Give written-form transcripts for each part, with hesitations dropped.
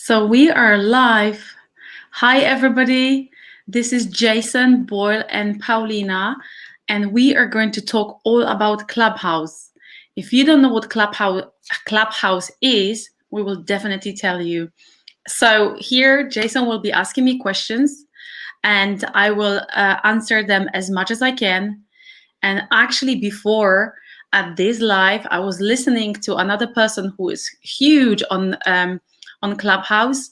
So we are live. Hi, everybody. This is Jason, Boyle, and Paulina, and we are going to talk all about Clubhouse. If you don't know what Clubhouse is, we will definitely tell you. So here, Jason will be asking me questions, and I will answer them as much as I can. And actually, before at this live, I was listening to another person who is huge on Clubhouse,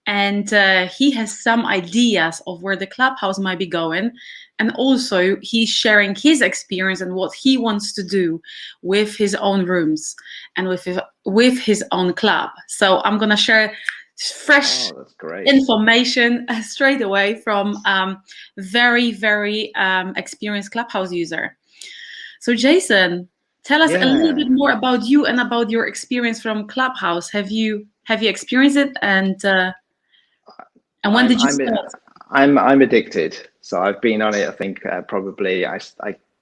and he has some ideas of where the Clubhouse might be going, and also he's sharing his experience and what he wants to do with his own rooms and with his own club. So I'm gonna share fresh information straight away from very experienced Clubhouse user. So Jason, tell us a little bit more about you and about your experience from Clubhouse. Have you experienced it, and when did you start? I'm addicted, so I've been on it. I think probably I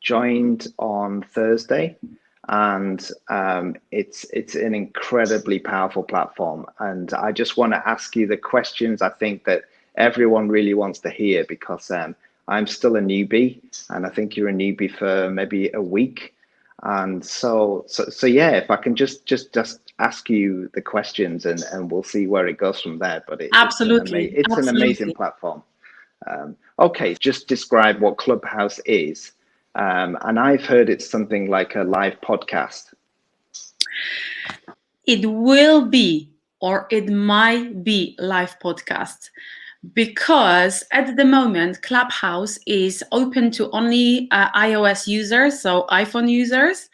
joined on Thursday, and it's an incredibly powerful platform. And I just want to ask you the questions I think that everyone really wants to hear, because I'm still a newbie, and I think you're a newbie for maybe a week. And so yeah, if I can just ask you the questions, and we'll see where it goes from there. But Absolutely, it's an amazing platform. Okay, just describe what Clubhouse is. And I've heard it's something like a live podcast. It will be, or it might be, live podcast, because at the moment Clubhouse is open to only iOS users, so iPhone users.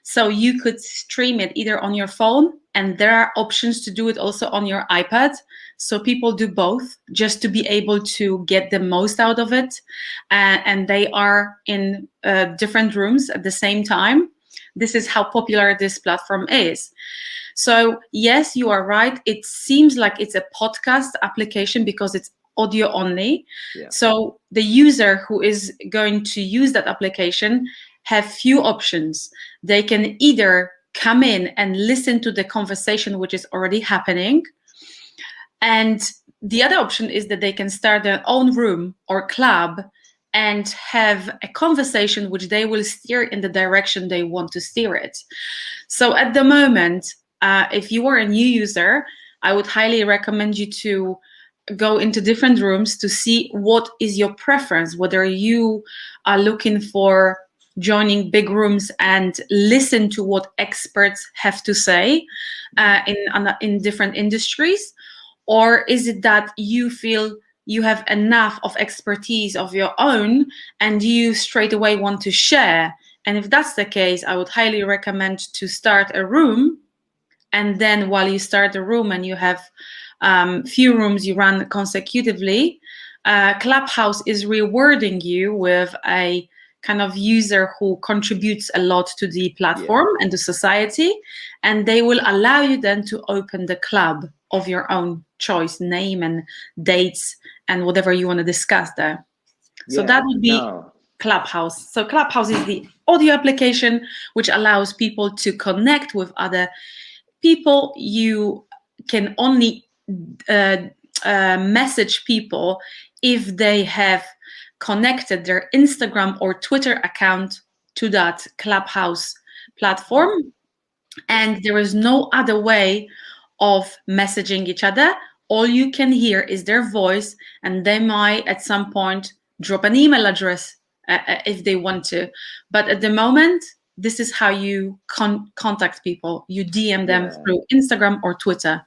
So you could stream it either on your phone, and there are options to do it also on your iPad. So people do both just to be able to get the most out of it. And they are in different rooms at the same time. This is how popular this platform is. So yes, you are right. It seems like it's a podcast application because it's audio only. Yeah. So the user who is going to use that application have few options. They can either come in and listen to the conversation which is already happening, and the other option is that they can start their own room or club and have a conversation which they will steer in the direction they want to steer it. So at the moment, if you are a new user, I would highly recommend you to go into different rooms to see what is your preference, whether you are looking for joining big rooms and listen to what experts have to say in different industries, or is it that you feel you have enough of expertise of your own and you straight away want to share? And if that's the case, I would highly recommend to start a room, and then while you start a room and you have few rooms you run consecutively, Clubhouse is rewarding you with a kind of user who contributes a lot to the platform and to society, and they will allow you then to open the club of your own choice, name and dates and whatever you want to discuss there. So that would be Clubhouse. So Clubhouse is the audio application which allows people to connect with other people. You can only message people if they have connected their Instagram or Twitter account to that Clubhouse platform, and there is no other way of messaging each other. All you can hear is their voice, and they might at some point drop an email address if they want to. But at the moment, this is how you contact people. You DM them through Instagram or Twitter.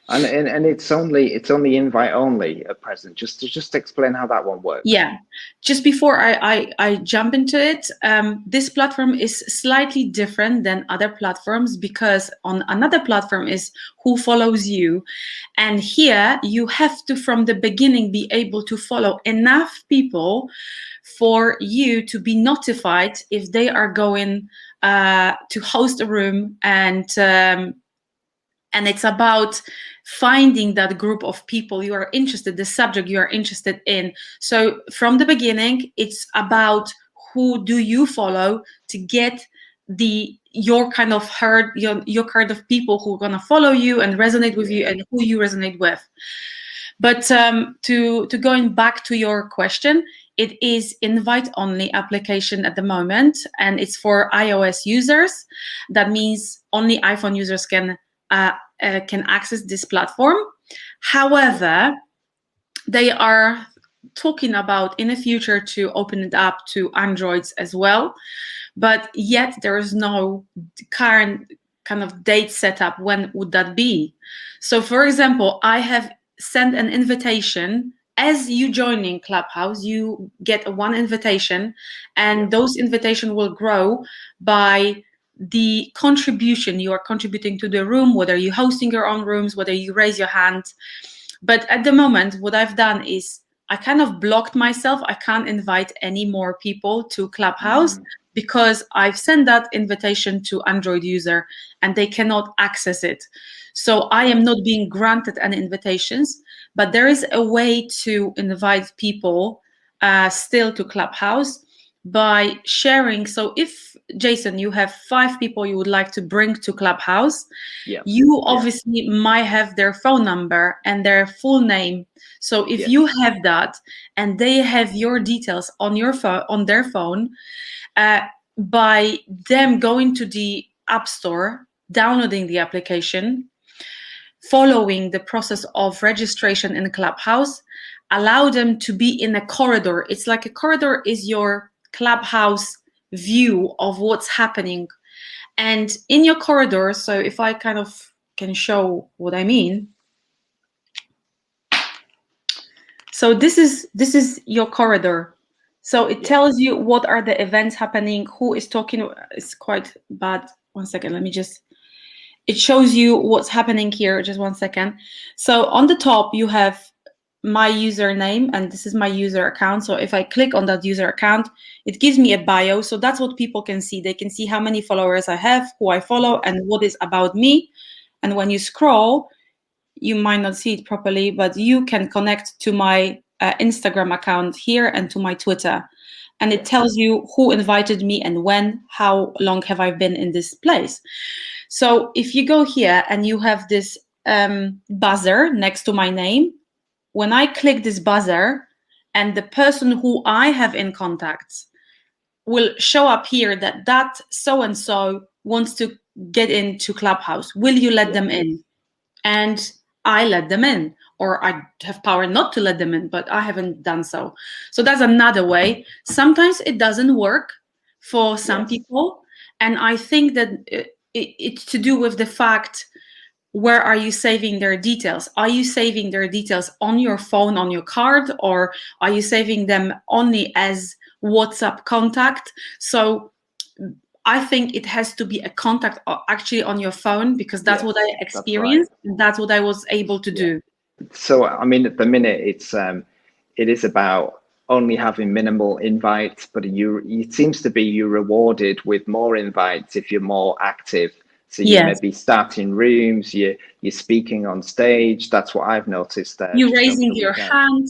And it's only invite only at present. Just explain how that one works. Yeah, just before I jump into it, this platform is slightly different than other platforms, because on another platform is who follows you, and here you have to from the beginning be able to follow enough people for you to be notified if they are going to host a room, and it's about finding that group of people you are interested, the subject you are interested in. So from the beginning, it's about who do you follow to get your kind of herd, your kind of people who are going to follow you and resonate with you and who you resonate with. But to going back to your question, it is invite only application at the moment, and it's for iOS users. That means only iPhone users can access this platform. However, they are talking about in the future to open it up to Androids as well, but yet there is no current kind of date set up. When would that be? So for example, I have sent an invitation. As you joining Clubhouse, you get one invitation, and those invitations will grow by the contribution you are contributing to the room, whether you're hosting your own rooms, whether you raise your hand. But at the moment, what I've done is I kind of blocked myself. I can't invite any more people to Clubhouse because I've sent that invitation to Android user and they cannot access it. So I am not being granted any invitations, but there is a way to invite people still to Clubhouse by sharing. So if, Jason, you have 5 people you would like to bring to Clubhouse, you obviously might have their phone number and their full name. So if you have that and they have your details on your phone, on their phone, by them going to the App Store, downloading the application, following the process of registration in Clubhouse, allow them to be in a corridor. It's like a corridor is your Clubhouse view of what's happening. And in your corridor, so if I kind of can show what I mean. So this is your corridor. So it tells you what are the events happening, who is talking. It's quite bad. 1 second, let me just, it shows you what's happening here. Just 1 second. So on the top, you have my username, and this is my user account. So if I click on that user account, it gives me a bio. So that's what people can see. They can see how many followers I have, who I follow, and what is about me. And when you scroll, you might not see it properly, but you can connect to my Instagram account here and to my Twitter. And it tells you who invited me and when, how long have I been in this place. So if you go here and you have this buzzer next to my name, when I click this buzzer and the person who I have in contacts will show up here that so-and-so wants to get into Clubhouse. Will you let them in? And I let them in, or I have power not to let them in, but I haven't done so. So that's another way. Sometimes it doesn't work for some people. And I think that it's to do with the fact, where are you saving their details? Are you saving their details on your phone, on your card, or are you saving them only as WhatsApp contact? So I think it has to be a contact actually on your phone, because that's what I experienced. That's right. And that's what I was able to do. So, I mean, at the minute, it is about only having minimal invites, but it seems to be you're rewarded with more invites if you're more active. So you maybe starting rooms, you're speaking on stage. That's what I've noticed. You're raising your hand,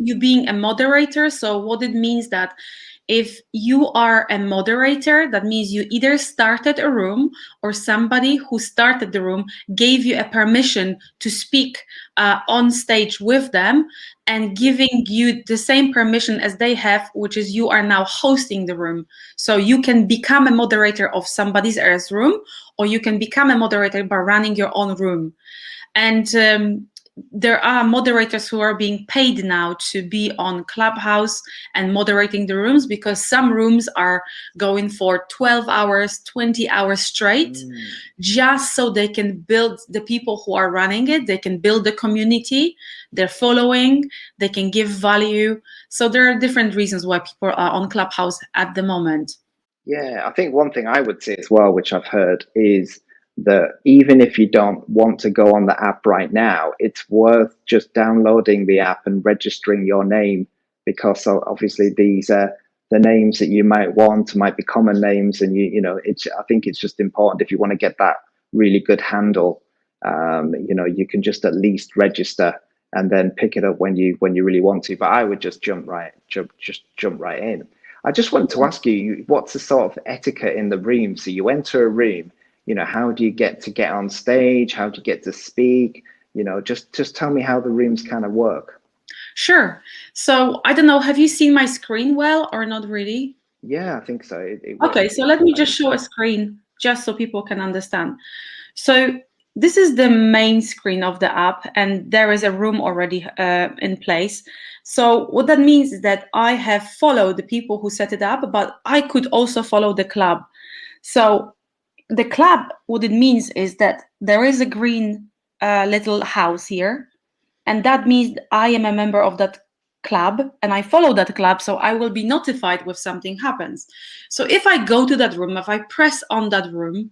you being a moderator. So what it means that if you are a moderator, that means you either started a room or somebody who started the room gave you a permission to speak on stage with them, and giving you the same permission as they have, which is you are now hosting the room. So you can become a moderator of somebody else's room, or you can become a moderator by running your own room. And there are moderators who are being paid now to be on Clubhouse and moderating the rooms, because some rooms are going for 12 hours, 20 hours straight, just so they can build the people who are running it. They can build the community, they're following, they can give value. So there are different reasons why people are on Clubhouse at the moment. Yeah, I think one thing I would say as well, which I've heard, is that even if you don't want to go on the app right now, it's worth just downloading the app and registering your name, because obviously these are the names that you might want, might be common names, and I think it's just important, if you want to get that really good handle, you can just at least register and then pick it up when you really want to. But I would just jump right in. I just wanted to ask you, what's the sort of etiquette in the room? So you enter a room, how do you get on stage? How do you get to speak? Just tell me how the rooms kind of work. Sure. So I don't know, have you seen my screen well or not really? Yeah, I think so. It Okay, works. so let me just show a screen just so people can understand. So this is the main screen of the app, and there is a room already in place. So what that means is that I have followed the people who set it up, but I could also follow the club. So the club, what it means is that there is a green little house here, and that means I am a member of that club and I follow that club, so I will be notified if something happens. So if I go to that room, if I press on that room,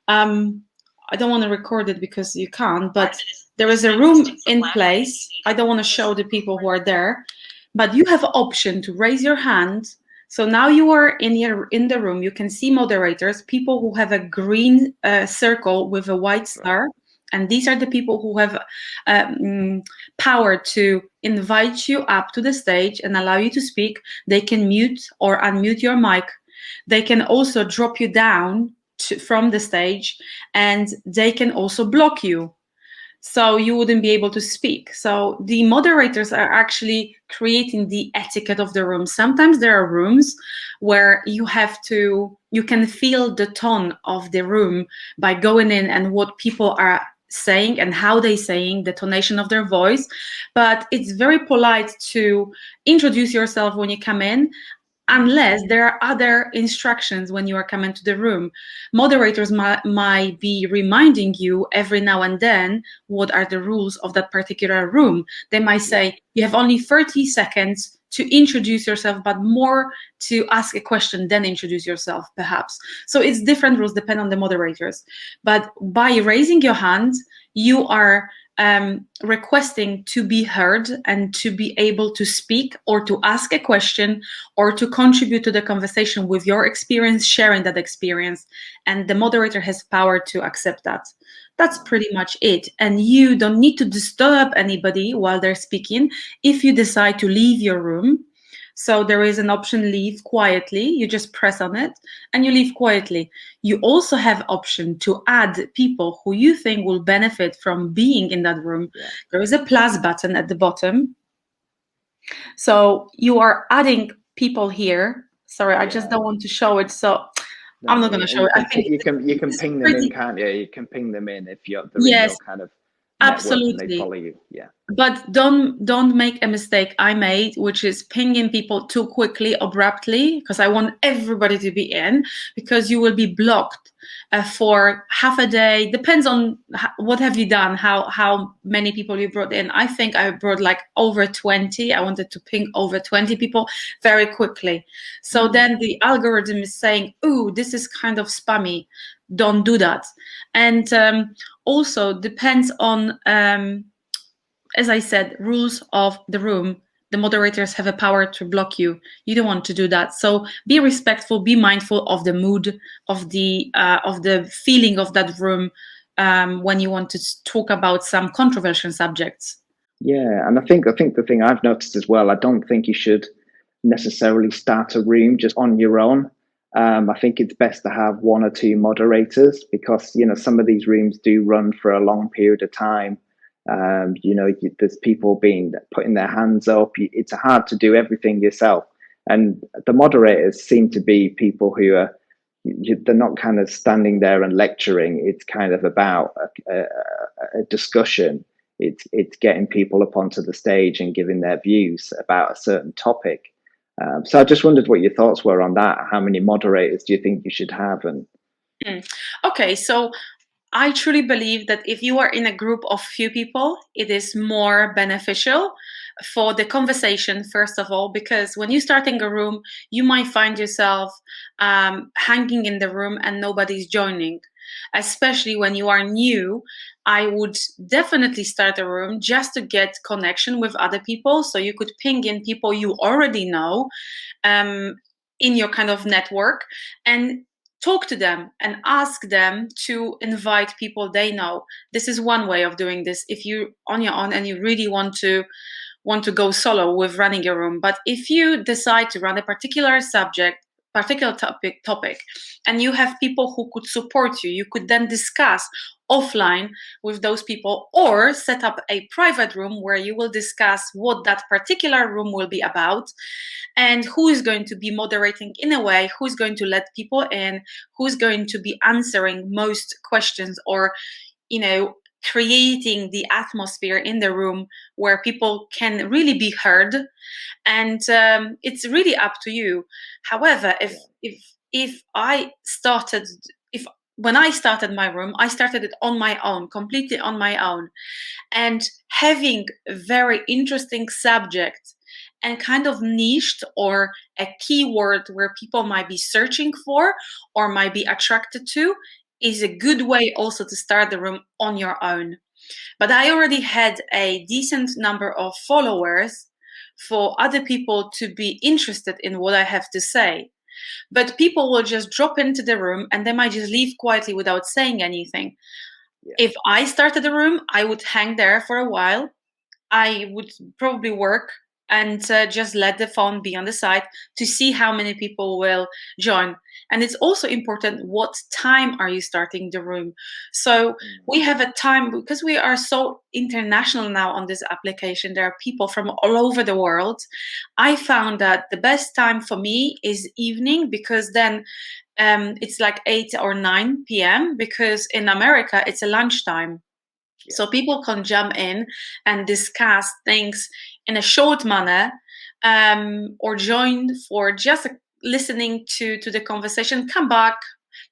I don't want to record it because you can't, but there is a room in place. I don't want to show the people who are there, but you have option to raise your hand. So now you are in the room. You can see moderators, people who have a green circle with a white star, and these are the people who have power to invite you up to the stage and allow you to speak. They can mute or unmute your mic. They can also drop you down from the stage, and they can also block you, so you wouldn't be able to speak. So the moderators are actually creating the etiquette of the room. Sometimes there are rooms where you can feel the tone of the room by going in and what people are saying and how they saying, the tonation of their voice. But it's very polite to introduce yourself when you come in, unless there are other instructions when you are coming to the room. Moderators might be reminding you every now and then what are the rules of that particular room. They might say, you have only 30 seconds to introduce yourself, but more to ask a question, then introduce yourself, perhaps. So it's different rules, depend on the moderators. But by raising your hand, you are requesting to be heard and to be able to speak or to ask a question or to contribute to the conversation with your experience, sharing that experience. And the moderator has power to accept that. That's pretty much it. And you don't need to disturb anybody while they're speaking if you decide to leave your room. So there is an option, leave quietly. You just press on it and you leave quietly. You also have option to add people who you think will benefit from being in that room. Yeah. There is a plus button at the bottom. So you are adding people here. Sorry, I just don't want to show it. So no, I'm not going to show it. I think you can ping them in, can't you? You can ping them in if they're in your kind of network and they follow you. Yeah. But don't make a mistake I made, which is pinging people too quickly, abruptly, because I want everybody to be in, because you will be blocked for half a day. Depends on what have you done, how many people you brought in. I think I brought like over 20. I wanted to ping over 20 people very quickly. So then the algorithm is saying, ooh, this is kind of spammy. Don't do that. And also depends on as I said, rules of the room. The moderators have a power to block you. You don't want to do that. So be respectful, be mindful of the mood, of the feeling of that room when you want to talk about some controversial subjects. Yeah, and I think the thing I've noticed as well, I don't think you should necessarily start a room just on your own. I think it's best to have one or two moderators, because some of these rooms do run for a long period of time. There's people putting their hands up. It's hard to do everything yourself, and the moderators seem to be people who are they're not kind of standing there and lecturing. It's kind of about a discussion. It's getting people up onto the stage and giving their views about a certain topic. So I just wondered what your thoughts were on that. How many moderators do you think you should have? Okay, so I truly believe that if you are in a group of few people, it is more beneficial for the conversation, first of all, because when you start in a room, you might find yourself hanging in the room and nobody's joining. Especially when you are new, I would definitely start a room just to get connection with other people. So you could ping in people you already know in your kind of network and talk to them and ask them to invite people they know. This is one way of doing this. If you're on your own and you really want to want to go solo with running your room. But if you decide to run a particular topic, and you have people who could support you, you could then discuss offline with those people, or set up a private room where you will discuss what that particular room will be about, and who is going to be moderating in a way, who's going to let people in, who's going to be answering most questions, or creating the atmosphere in the room where people can really be heard. And it's really up to you. However, when I started my room, I started it on my own, completely on my own, and having a very interesting subject and kind of niched, or a keyword where people might be searching for or might be attracted to, is a good way also to start the room on your own. But I already had a decent number of followers for other people to be interested in what I have to say. But people will just drop into the room and they might just leave quietly without saying anything. Yeah. If I started a room, I would hang there for a while. I would probably work and just let the phone be on the side to see how many people will join. And it's also important, what time are you starting the room? So we have a time, because we are so international now on this application. There are people from all over the world. I found that the best time for me is evening, because then it's like 8 or 9 p.m. because in America it's a lunchtime. So people can jump in and discuss things in a short manner, or join for just listening to the conversation, come back,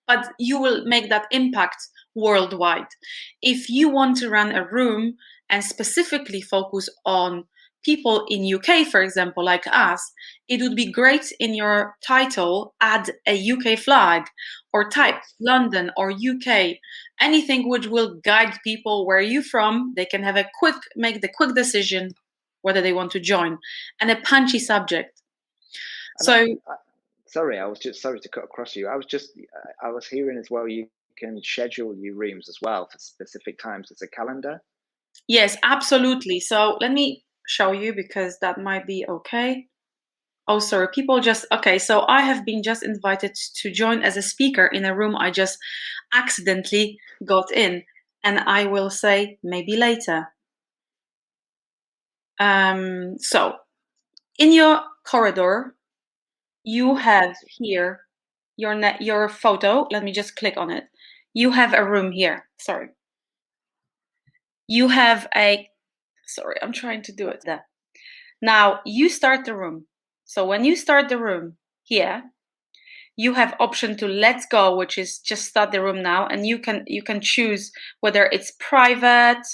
but you will make that impact worldwide. If you want to run a room and specifically focus on people in UK, for example, like us, it would be great in your title, add a UK flag, or type London or UK, anything which will guide people where you're from. They can have make the quick decision whether they want to join, and a punchy subject. Sorry, I was just sorry to cut across you. I was hearing as well, you can schedule your rooms as well for specific times. It's a calendar. Yes, absolutely. So let me show you, because that might be okay. Oh, sorry, okay, so I have been just invited to join as a speaker in a room I just accidentally got in, and I will say maybe later. So in your corridor, you have here your photo. Let me just click on it. You have a room here. Sorry. You have sorry, I'm trying to do it there. Now you start the room. So when you start the room here, you have option to let's go, which is just start the room now, and you can choose whether it's private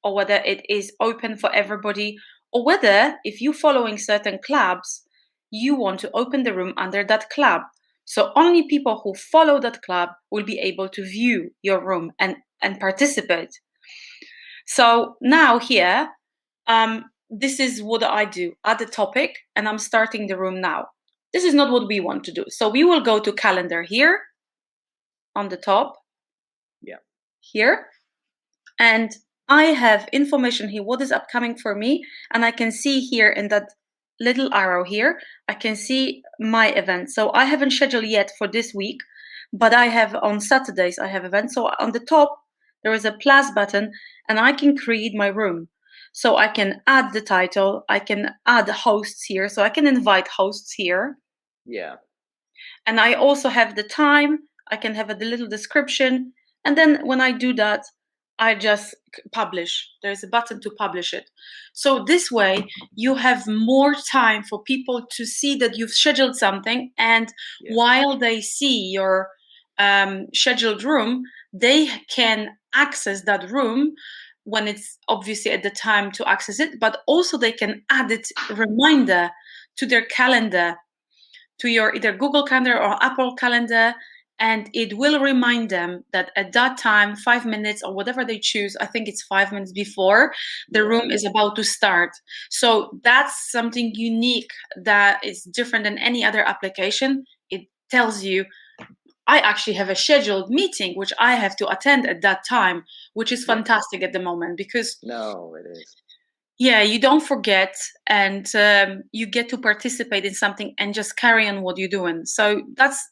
or whether it is open for everybody, or whether, if you're following certain clubs, you want to open the room under that club. So only people who follow that club will be able to view your room and participate. So now here, this is what I do, add a topic, and I'm starting the room now. This is not what we want to do. So we will go to calendar here on the top. Yeah. Here. And I have information here, what is upcoming for me. And I can see here in that little arrow here, I can see my event. So I haven't scheduled yet for this week, but I have on Saturdays, I have events. So on the top, there is a plus button, and I can create my room. So I can add the title, I can add hosts here. So I can invite hosts here. Yeah. And I also have the time, I can have the little description. And then when I do that, I just publish. There's a button to publish it. So this way you have more time for people to see that you've scheduled something. And while they see your scheduled room, they can access that room when it's obviously at the time to access it, but also they can add it reminder to their calendar, to your either Google Calendar or Apple Calendar, and it will remind them that at that time, 5 minutes or whatever they choose, I think it's 5 minutes before, the room is about to start. So that's something unique that is different than any other application. It tells you, I actually have a scheduled meeting which I have to attend at that time, which is fantastic at the moment, because no, it is. Yeah, you don't forget, and you get to participate in something and just carry on what you're doing. So that's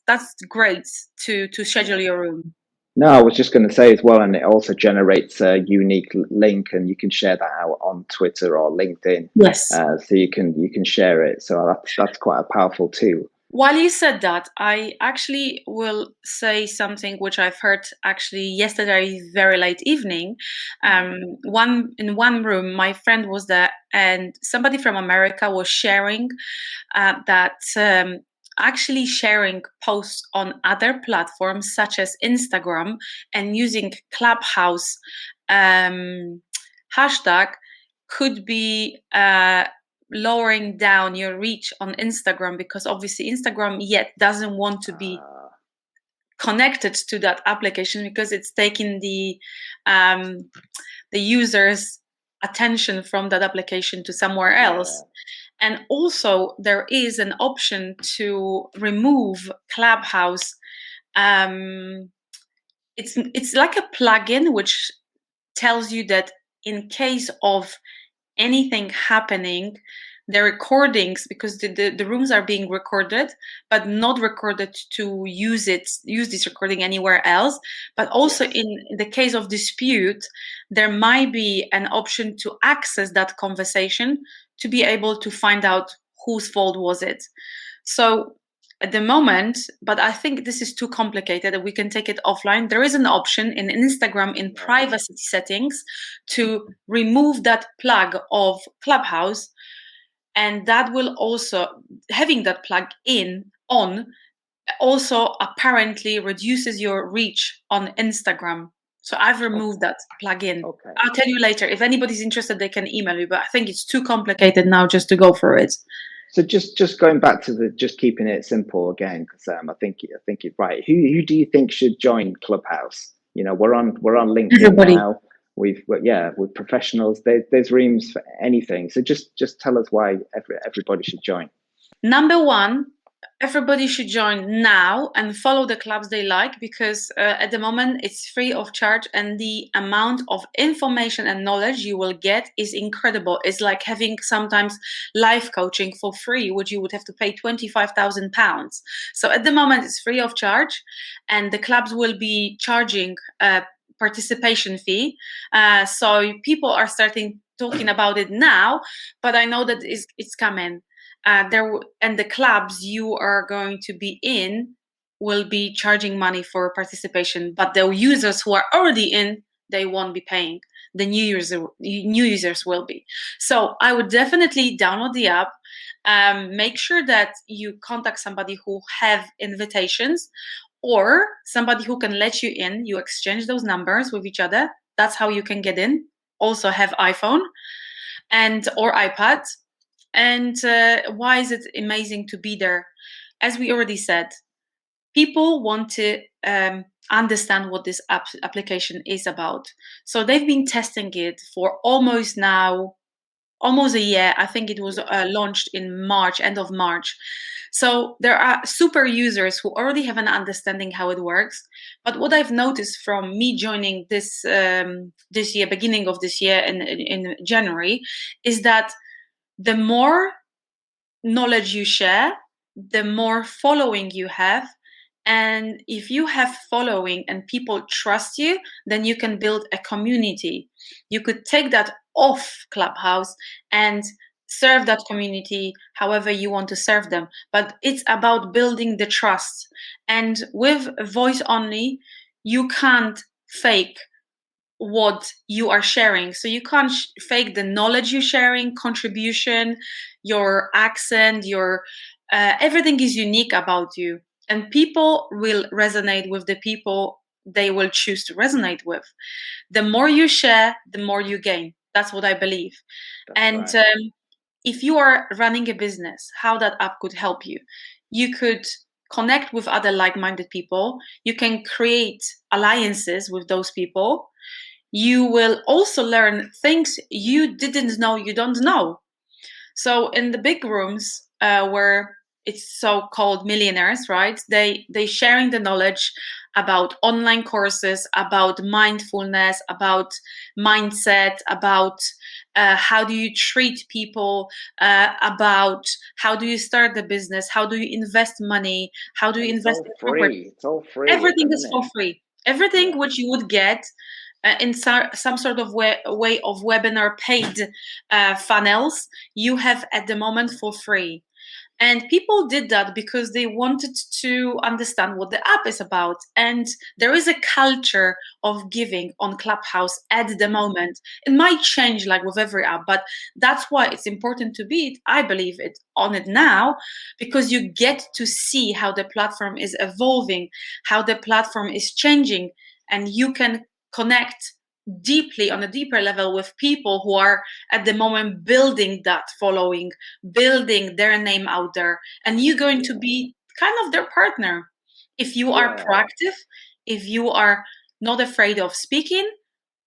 great to schedule your room. No, I was just going to say as well, and it also generates a unique link, and you can share that out on Twitter or LinkedIn. Yes. So you can share it. So that's quite a powerful tool. While you said that, I actually will say something which I've heard actually yesterday, very late evening. One room, my friend was there, and somebody from America was sharing that actually sharing posts on other platforms such as Instagram and using Clubhouse hashtag could be lowering down your reach on Instagram, because obviously Instagram yet doesn't want to be connected to that application because it's taking the user's attention from that application to somewhere else. And also there is an option to remove Clubhouse. It's like a plugin which tells you that in case of anything happening, the recordings, because the rooms are being recorded, but not recorded to use this recording anywhere else. But also in the case of dispute, there might be an option to access that conversation to be able to find out whose fault was it. So at the moment, but I think this is too complicated and we can take it offline. There is an option in Instagram in privacy settings to remove that plug of Clubhouse, and that will also, having that plug on also apparently reduces your reach on Instagram. So I've removed that plugin. Okay. I'll tell you later. If anybody's interested, they can email me, but I think it's too complicated now just to go for it. So just going back to just keeping it simple again, because I think you're right. Who do you think should join Clubhouse? You know, we're on LinkedIn Everybody. now. We're professionals. There's rooms for anything. So just tell us why everybody should join. Number one, everybody should join now and follow the clubs they like, because at the moment it's free of charge, and the amount of information and knowledge you will get is incredible. It's like having sometimes life coaching for free, which you would have to pay £25,000. So at the moment it's free of charge, and the clubs will be charging a participation fee. So people are starting talking about it now, but I know that it's coming. And the clubs you are going to be in will be charging money for participation, but the users who are already in, they won't be paying. The new users will be. So I would definitely download the app. Make sure that you contact somebody who have invitations or somebody who can let you in. You exchange those numbers with each other. That's how you can get in. Also have iPhone or iPad. And why is it amazing to be there? As we already said, people want to understand what this application is about. So they've been testing it for almost a year. I think it was launched in March, end of March. So there are super users who already have an understanding how it works. But what I've noticed from me joining this year, beginning of this year in January, is that the more knowledge you share, the more following you have. And if you have following and people trust you, then you can build a community. You could take that off Clubhouse and serve that community however you want to serve them. But it's about building the trust. And with voice only, you can't fake what you are sharing. So you can't fake the knowledge you're sharing, contribution, your accent, your everything is unique about you. And people will resonate with the people they will choose to resonate with. The more you share, the more you gain. That's what I believe. That's right. If you are running a business, how that app could help you. You could connect with other like-minded people. You can create alliances with those people. You will also learn things you didn't know you don't know. So in the big rooms where it's so-called millionaires, right? They sharing the knowledge about online courses, about mindfulness, about mindset, about how do you treat people, about how do you start the business, how do you invest money, how do you And it's invest all in property. free. It's all free at the Everything is minute. for free. Everything Yeah. which you would get in some sort of way of webinar paid funnels, you have at the moment for free. And people did that because they wanted to understand what the app is about. And there is a culture of giving on Clubhouse at the moment. It might change like with every app, but that's why it's important to be, I believe, it on it now, because you get to see how the platform is evolving, how the platform is changing, and you can connect deeply on a deeper level with people who are at the moment building that following, building their name out there, and you're going to be kind of their partner if you are Yeah. proactive, if you are not afraid of speaking.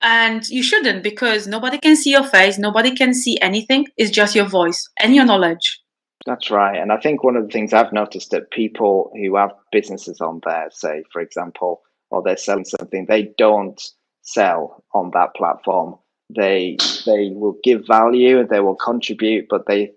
And you shouldn't, because nobody can see your face, nobody can see anything. It's just your voice and your knowledge. That's right. And I think one of the things I've noticed that people who have businesses on there, say, for example, or they're selling something, they don't sell on that platform. They will give value, they will contribute, but they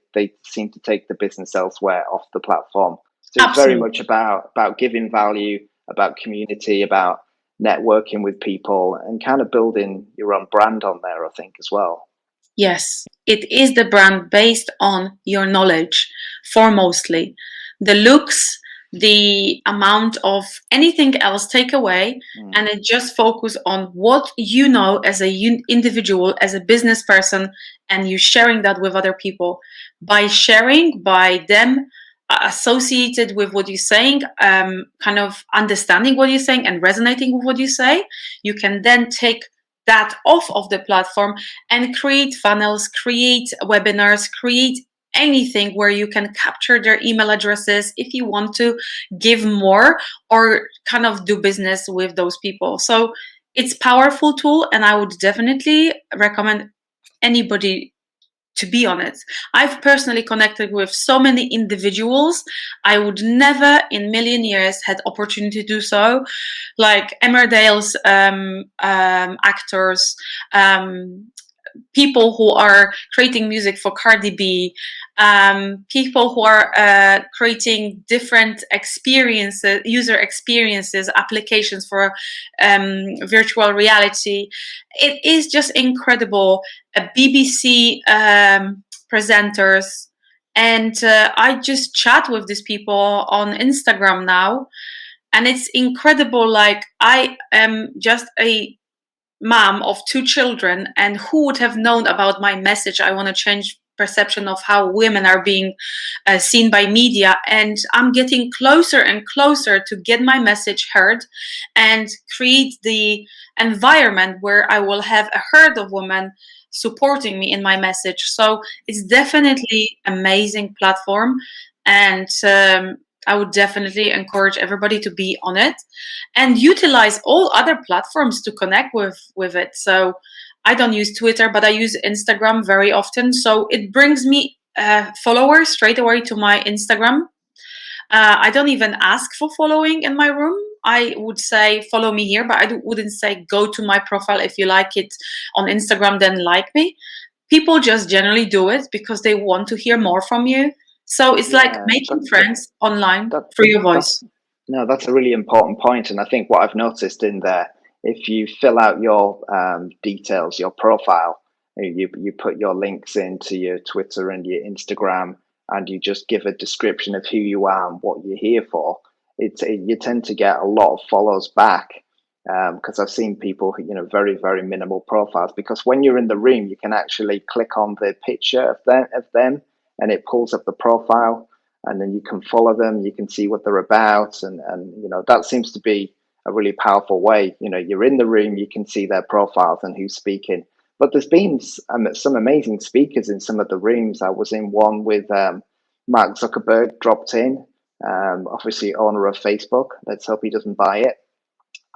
seem to take the business elsewhere off the platform. So it's very Absolutely. much about giving value, about community, about networking with people, and kind of building your own brand on there, I think, as well. Yes, it is the brand based on your knowledge, foremostly. The looks, the amount of anything else take away, and it just focus on what you know as a individual, as a business person, and you sharing that with other people. By sharing, by them associated with what you're saying, kind of understanding what you're saying and resonating with what you say, you can then take that off of the platform and create funnels, create webinars, create anything where you can capture their email addresses if you want to give more or kind of do business with those people. So it's a powerful tool, and I would definitely recommend anybody to be on it. I've personally connected with so many individuals I would never in million years had opportunity to do so, like Emmerdale's actors, people who are creating music for Cardi B, people who are creating different experiences, user experiences, applications for virtual reality. It is just incredible. BBC presenters. And I just chat with these people on Instagram now. And it's incredible. Like, I am just a mom of 2 children, and who would have known about my message? I want to change perception of how women are being seen by media, and I'm getting closer and closer to get my message heard and create the environment where I will have a herd of women supporting me in my message. So it's definitely amazing platform, and I would definitely encourage everybody to be on it and utilize all other platforms to connect with it. So I don't use Twitter, but I use Instagram very often. So it brings me followers straight away to my Instagram. I don't even ask for following in my room. I would say follow me here, but I wouldn't say go to my profile. If you like it on Instagram, then like me. People just generally do it because they want to hear more from you. So it's like Yeah, making friends online that through your that's voice. no, that's a really important point. And I think what I've noticed in there, if you fill out your details, your profile, you put your links into your Twitter and your Instagram, and you just give a description of who you are and what you're here for, you tend to get a lot of follows back. Because I've seen people, very, very minimal profiles. Because when you're in the room, you can actually click on the picture of them, and it pulls up the profile, and then you can follow them, you can see what they're about, and that seems to be a really powerful way. You're in the room, you can see their profiles and who's speaking. But there's been some amazing speakers in some of the rooms. I was in one with Mark Zuckerberg dropped in, obviously owner of Facebook. Let's hope he doesn't buy it.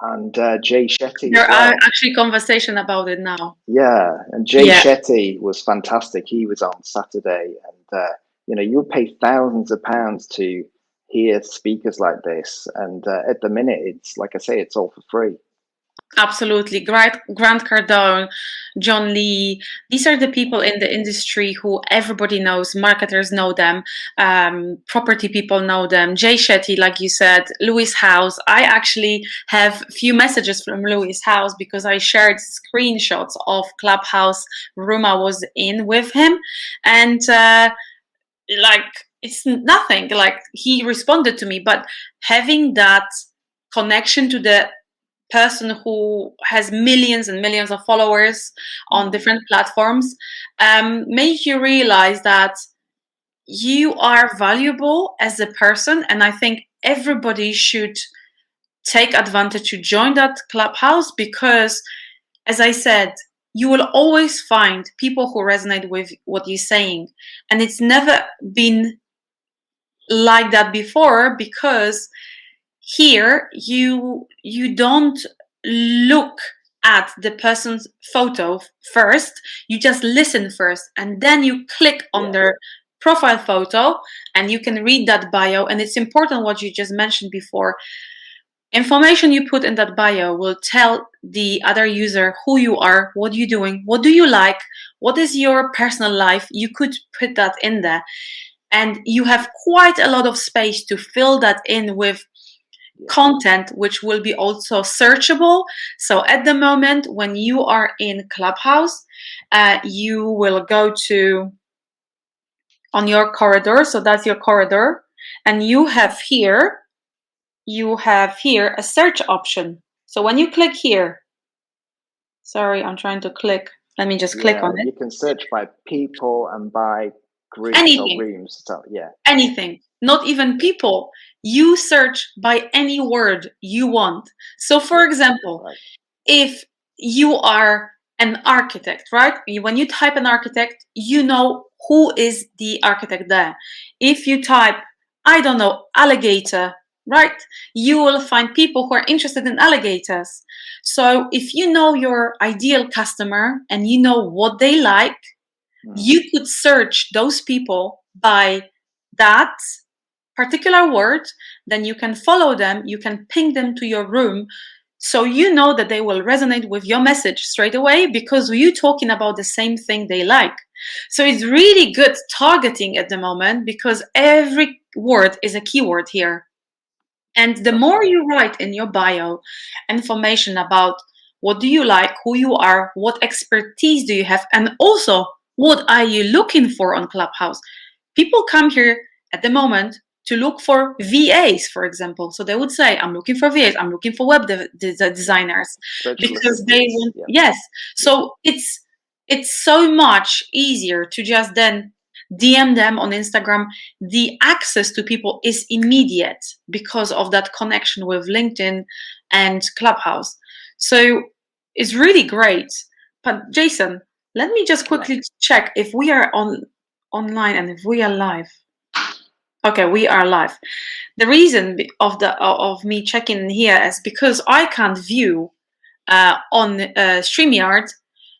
And Jay Shetty There as are well. actually conversation about it now. Yeah, and Jay Shetty was fantastic. He was on Saturday, and you pay thousands of pounds to hear speakers like this, and at the minute, it's like I say, it's all for free. Absolutely. Grant Cardone, John Lee, these are the people in the industry who everybody knows. Marketers know them. Property people know them. Jay Shetty, like you said, Lewis House. I actually have a few messages from Lewis House because I shared screenshots of Clubhouse room I was in with him. And it's nothing. Like, he responded to me, but having that connection to the person who has millions and millions of followers on different platforms make you realize that you are valuable as a person. And I think everybody should take advantage to join that Clubhouse, because, as I said, you will always find people who resonate with what you're saying. And it's never been like that before, because here you don't look at the person's photo first, you just listen first, and then you click on their profile photo and you can read that bio. And it's important what you just mentioned before. Information you put in that bio will tell the other user who you are, what you're doing, what do you like, what is your personal life. You could put that in there, and you have quite a lot of space to fill that in with content which will be also searchable. So at the moment when you are in Clubhouse, you will go to on your corridor. So that's your corridor, and you have here a search option. So when you click here, sorry, I'm trying to click. Let me just click on it. You can search by people and by groups Anything. or rooms. So anything, not even people. You search by any word you want. So for example, if you are an architect, right? When you type an architect, you know who is the architect there. If you type, I don't know, alligator, right? You will find people who are interested in alligators. So if you know your ideal customer and you know what they like, you could search those people by that particular word. Then you can follow them, you can ping them to your room, so you know that they will resonate with your message straight away, because you're talking about the same thing they like. So it's really good targeting at the moment, because every word is a keyword here. And the more you write in your bio information about what do you like, who you are, what expertise do you have, and also what are you looking for on Clubhouse. People come here at the moment to look for VAs, for example. So they would say, I'm looking for VAs, I'm looking for web designers, because they want, yes. So it's so much easier to just then DM them on Instagram. The access to people is immediate because of that connection with LinkedIn and Clubhouse. So it's really great. But Jason, let me just quickly check if we are online and if we are live. Okay, we are live. The reason of me checking in here is because I can't view on StreamYard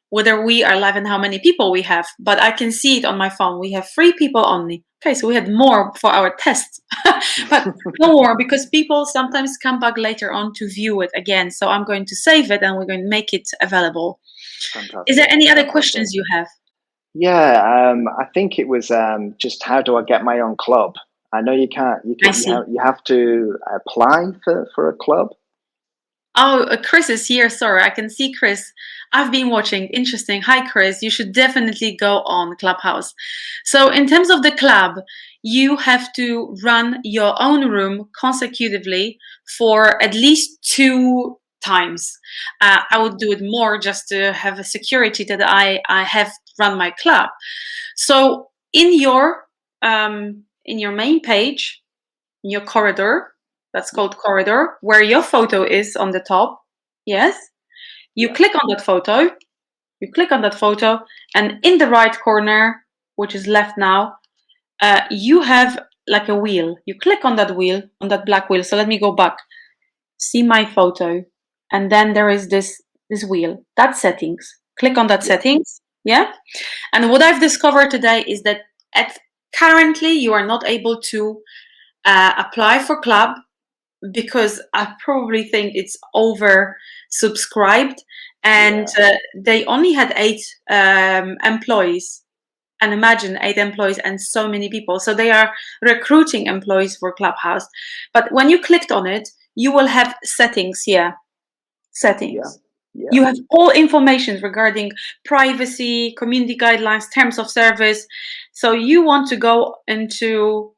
whether we are live and how many people we have, but I can see it on my phone. We have 3 people only. Okay, so we had more for our test, but no more, because people sometimes come back later on to view it again. So I'm going to save it and we're going to make it available. Fantastic. Is there any other questions you have? Yeah, I think it was just how do I get my own club? I know you can't. You have to apply for a club. Oh, Chris is here. Sorry, I can see Chris. I've been watching. Interesting. Hi, Chris. You should definitely go on Clubhouse. So in terms of the club, you have to run your own room consecutively for at least 2 times. I would do it more just to have a security that I have run my club. So in your main page, in your corridor, that's called corridor, where your photo is on the top. Yes. You click on that photo. You click on that photo, and in the right corner, which is left now, you have like a wheel. You click on that wheel, on that black wheel. So let me go back. See my photo, and then there is this wheel. That's settings. Click on that settings. Yeah. And what I've discovered today is that at Currently, you are not able to apply for club because I probably think it's over subscribed, and they only had 8 employees. And imagine 8 employees and so many people. So they are recruiting employees for Clubhouse. But when you clicked on it, you will have settings here. Settings. Yeah. You have all information regarding privacy, community guidelines, terms of service. So you want to go into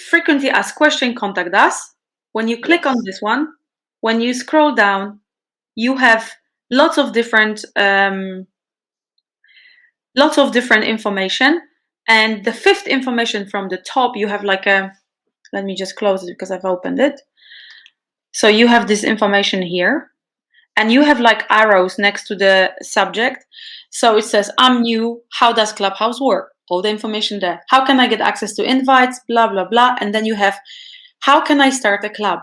frequently asked question, contact us. When you click on this one, when you scroll down, you have lots of different information. And the 5th information from the top, you have like a, let me just close it because I've opened it. So you have this information here, and you have like arrows next to the subject. So it says, I'm new, how does Clubhouse work? All the information there. How can I get access to invites? Blah, blah, blah. And then you have, how can I start a club?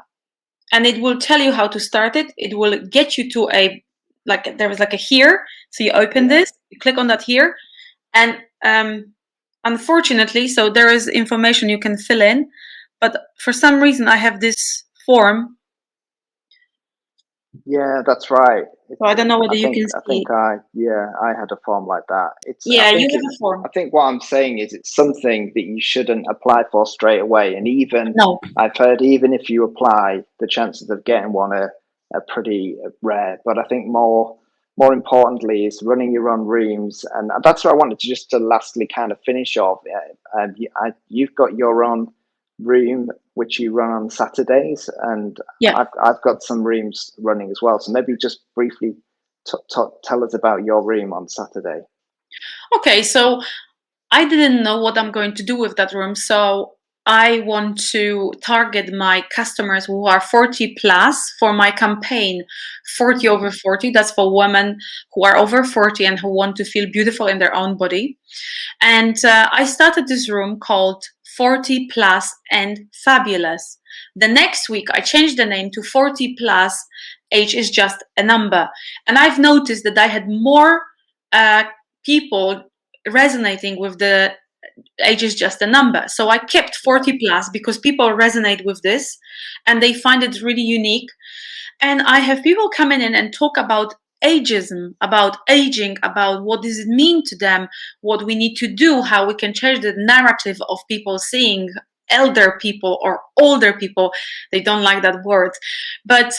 And it will tell you how to start it. It will get you to a, like, there is like a here. So you open this, you click on that here. And unfortunately, so there is information you can fill in. But for some reason, I have this form. Yeah, that's right. So I don't know whether you can see. I had a form like that. You have a form. I think what I'm saying is it's something that you shouldn't apply for straight away. And even I've heard even if you apply, the chances of getting one are pretty rare. But I think more importantly is running your own rooms, and that's what I wanted to lastly kind of finish off. You've got your own room which you run on Saturdays, and I've got some rooms running as well. So maybe just briefly tell us about your room on Saturday. Okay, so I didn't know what I'm going to do with that room, so I want to target my customers who are 40 plus for my campaign 40 over 40. That's for women who are over 40 and who want to feel beautiful in their own body. And I started this room called 40 plus and fabulous. The next week I changed the name to 40 plus, age is just a number. And I've noticed that I had more people resonating with the age is just a number. So I kept 40 plus because people resonate with this and they find it really unique. And I have people coming in and talk about ageism, about aging, about what does it mean to them, what we need to do, how we can change the narrative of people seeing elder people or older people. They don't like that word, but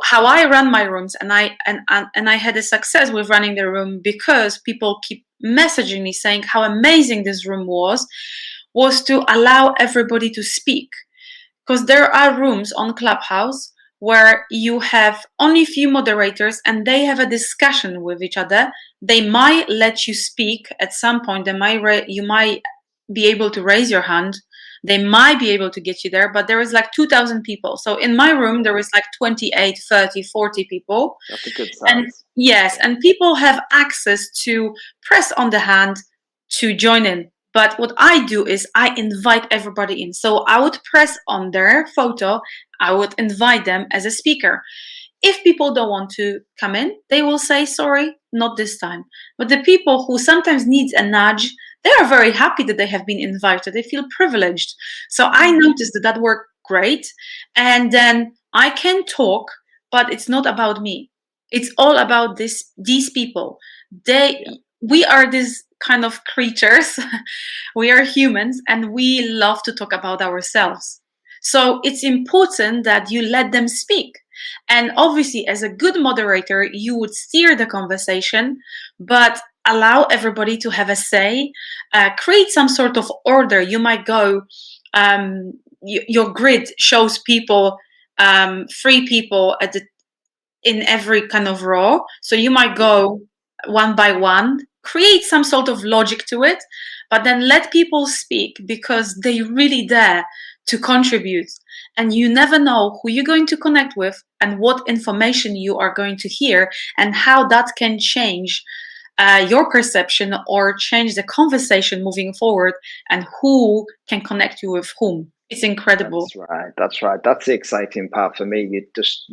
how I run my rooms, and I had a success with running the room because people keep messaging me saying how amazing this room was to allow everybody to speak, because there are rooms on Clubhouse where you have only a few moderators and they have a discussion with each other. They might let you speak at some point. You might be able to raise your hand. They might be able to get you there, but there is like 2,000 people. So in my room, there is like 28, 30, 40 people. That's a good size. And people have access to press on the hand to join in. But what I do is I invite everybody in. So I would press on their photo. I would invite them as a speaker. If people don't want to come in, they will say, sorry, not this time. But the people who sometimes need a nudge, they are very happy that they have been invited. They feel privileged. So I noticed that worked great. And then I can talk, but it's not about me. It's all about these people. We are these kind of creatures. We are humans and we love to talk about ourselves. So it's important that you let them speak. And obviously, as a good moderator, you would steer the conversation, but allow everybody to have a say, create some sort of order. You might go, your grid shows people, 3 people in every kind of row. So you might go one by one, create some sort of logic to it, but then let people speak because they really dare to contribute. And you never know who you're going to connect with and what information you are going to hear and how that can change your perception or change the conversation moving forward and who can connect you with whom. It's incredible. That's right. That's the exciting part for me. You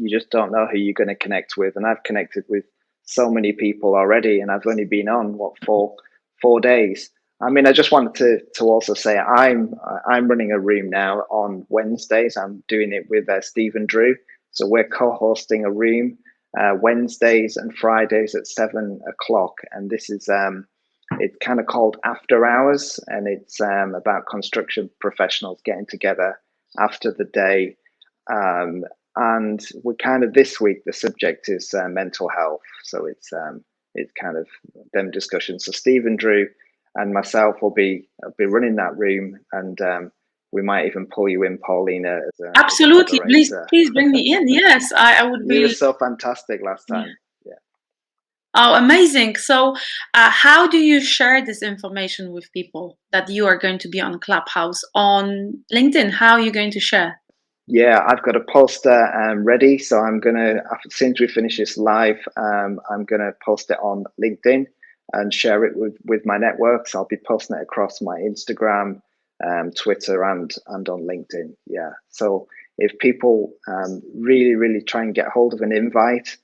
just don't know who you're going to connect with. And I've connected with so many people already, and I've only been on 4 days. I mean, I just wanted to also say I'm running a room now on Wednesdays. I'm doing it with Stephen Drew. So we're co-hosting a room Wednesdays and Fridays at 7 o'clock, and this is it's kind of called After Hours, and it's about construction professionals getting together after the day. And we're kind of, this week the subject is mental health, so it's kind of them discussions. So Stephen Drew and myself will be running that room, and we might even pull you in, Paulina, Absolutely, please bring me in. Yes, I would be. You were so fantastic last time. Yeah. Oh, amazing! So, how do you share this information with people that you are going to be on Clubhouse on LinkedIn? How are you going to share? Yeah, I've got a poster ready, so I'm gonna, since we finish this live, I'm gonna post it on LinkedIn and share it with my networks. I'll be posting it across my Instagram, Twitter, and on LinkedIn. Yeah. So if people really try and get hold of an invite,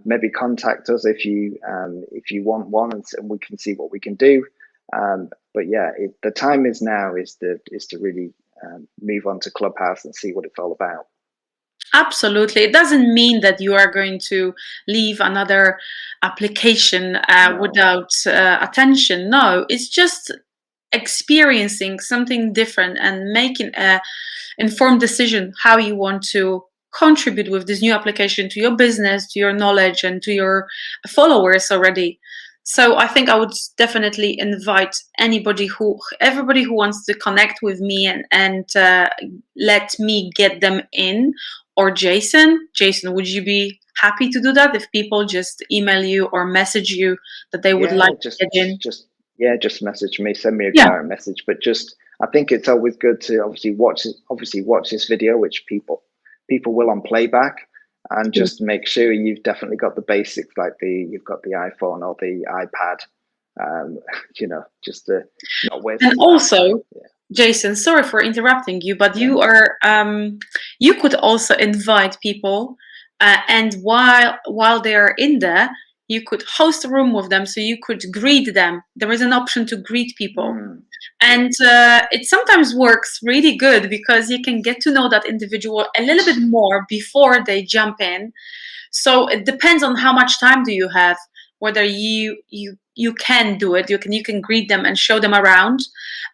maybe contact us if you want one, and we can see what we can do. But yeah, the time is now is to really move on to Clubhouse and see what it's all about. Absolutely. It doesn't mean that you are going to leave another application without attention. No, it's just experiencing something different and making a informed decision how you want to contribute with this new application to your business, to your knowledge, and to your followers already. So I think I would definitely invite everybody who wants to connect with me and let me get them in. Or Jason, would you be happy to do that if people just email you or message you that they would like to get in? Just message me, send me a direct message. But I think it's always good to obviously watch this video, which people will on playback, and just make sure you've definitely got the basics, like you've got the iPhone or the iPad, just to not waste. And also, Jason, sorry for interrupting you, but you are you could also invite people, and while they are in there, you could host a room with them, so you could greet them. There is an option to greet people, and it sometimes works really good because you can get to know that individual a little bit more before they jump in. So it depends on how much time do you have, whether you can do it. You can greet them and show them around,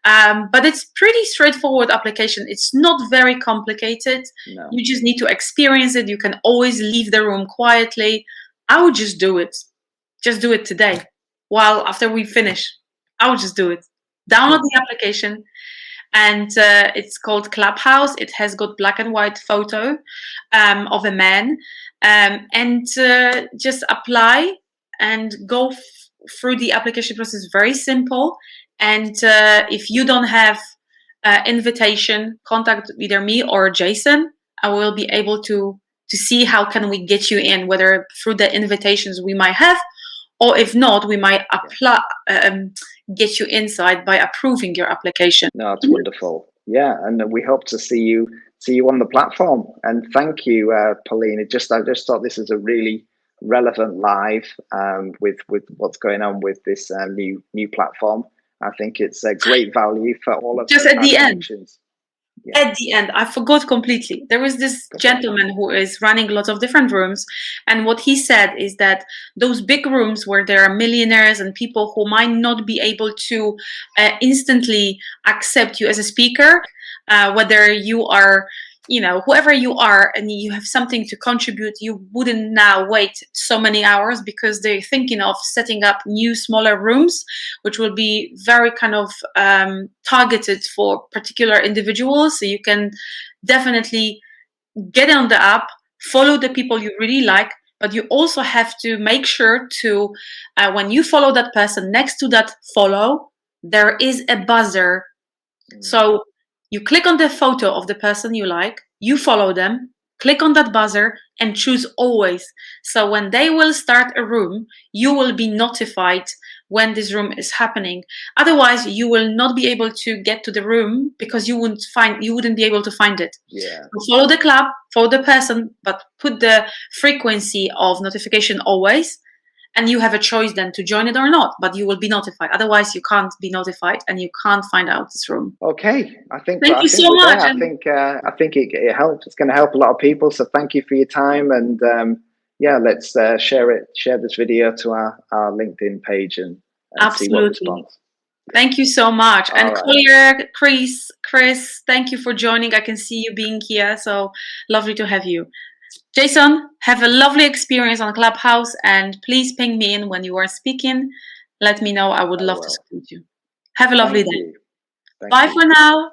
but it's pretty straightforward application. It's not very complicated. No. You just need to experience it. You can always leave the room quietly. I would just do it. Just do it today. While after we finish, I would just do it. Download the application, and it's called Clubhouse. It has got black and white photo of a man, and just apply and go through the application process. Very simple. And if you don't have invitation, contact either me or Jason. I will be able to see how can we get you in, whether through the invitations we might have, or if not, we might apply get you inside by approving your application. No, it's wonderful. Yeah, and we hope to see you on the platform. And thank you, Paulina. I just thought this is a really relevant live with what's going on with this new platform. I think it's a great value for all of us. Just at the end. At the end, I forgot completely. There is this gentleman who is running lots of different rooms, and what he said is that those big rooms where there are millionaires and people who might not be able to instantly accept you as a speaker, whether you are, whoever you are, and you have something to contribute, you wouldn't now wait so many hours because they're thinking of setting up new, smaller rooms, which will be very kind of targeted for particular individuals. So you can definitely get on the app, follow the people you really like, but you also have to make sure to, when you follow that person, next to that follow, there is a buzzer. So you click on the photo of the person you like, you follow them, click on that buzzer and choose always. So when they will start a room, you will be notified when this room is happening. Otherwise, you will not be able to get to the room because you wouldn't be able to find it. Yeah. So follow the club, follow the person, but put the frequency of notification always. and you have a choice then to join it or not, but you will be notified. Otherwise, you can't be notified and you can't find out this room. Okay, I think Thank you so we're much. there. I think it helps. It's going to help a lot of people. So thank you for your time, and yeah, let's share this video to our LinkedIn page and see what response. Thank you so much. All and right. Collier, Chris, thank you for joining. I can see you being here, so lovely to have you. Jason, have a lovely experience on Clubhouse, and please ping me in when you are speaking. Let me know. I would love to speak to you. Have a lovely day. Thank Bye you. for now.